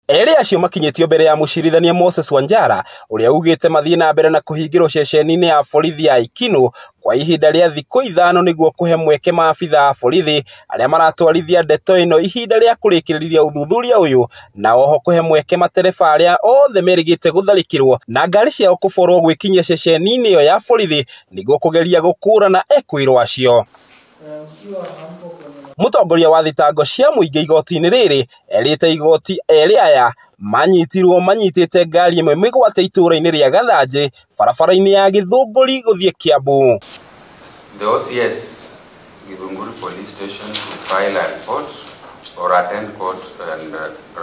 Eri acio makinyĩtio mbere ya mũcirithania Moses Wanjara ũrĩa ugĩte mathiĩ na mbere na kũhingĩrwo ceceni-inĩ ya borithi ya Ikino kwa ihinda rĩa thikũ 5 nĩguo kũhe mweke maabitha a borithi arĩa maratwarithia ndeto ĩno ihinda rĩa kũrĩkĩrĩria ũthuthuria ũyũ, na oho kũhe mweke matereba arĩa othe merĩgĩte gũtharĩkĩrwo na ngari ciao kũborwo gwĩkinyia ceceni-inĩ ĩyo ya borithi nĩguo kũgeria gũkũrana ekwĩrwo acio. Mũtongoria wa thitango cia mũingĩ igoti-inĩ rĩrĩ erĩte igoti erĩ aya manyitirwo manyitĩte ngari ĩmwe mĩgwate itũra-inĩ rĩa Gathanjĩ barabara-inĩ ya Gĩthũngũri gũthiĩ Kiambu. The OCS Githunguri Police Station to file a report or attend court and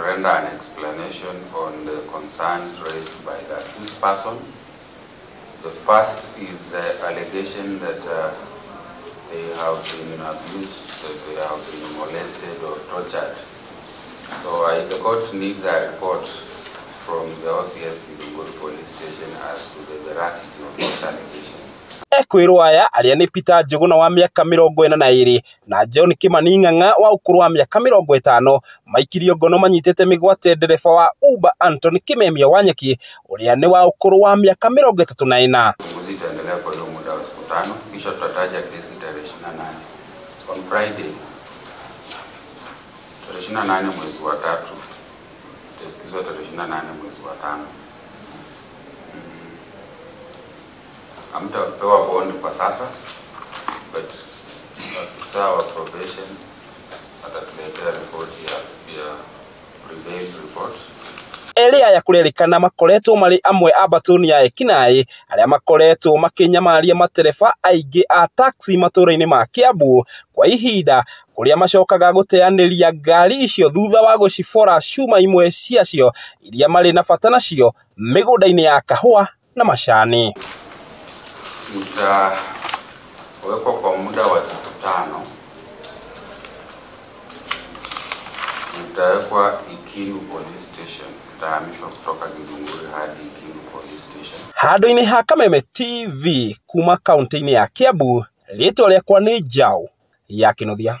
render an explanation on the concerns raised by the accused person. The first is the allegation that they have been abused, that they have been molested or tortured. So the court needs a report from the OCS Githunguri Police Station as to the veracity of those allegations. Ekwĩrwo aya arĩa nĩ Peter Njuguna wa mĩaka 42 na John Kimani Ng'ang'a wa ũkũrũ wa mĩaka 50 maikirio ngono manyitĩte mĩgwate ndereba wa Uber Anthony Kimemia Wanyeki ũrĩa nĩ wa ũkũrũ wa mĩaka 34. Uchunguzi itaendelea kwa muda wa siku 5 kisha tutataja kesi tarehe 28 on Friday tarehe 28 mwezi wa 3 tutasikizwa tarehe 28 mwezi wa 5. Hamtapewa bond kwa sasa, but afisa wa probation atatuletea report ya prevailed report. Eri aya kũrerĩkana makoretwo marĩ amwe a batoni ya ekinaĩ arĩa makoretwo makinyamaria matereba aingĩ a taxi matũra-inĩ ma Kiambu kwa ihinda kũrĩa macokaga gũteanĩria ngari icio thutha wa gũcibora cuma imwe ciacio iria marĩ na bata nacio mĩgũnda-inĩ ya kahũa na macani. Utawekwa kwa muda wa siku 5. Utawekwa Ikinu Police Station. Utahamishwa kutoka Githunguri hadi Ikinu Police Station. Handũ-inĩ ha Kameme TV kuma kaunti-inĩ ya Kiambu, rĩtwa rĩakwa nĩ Njau ya Kĩnuthia.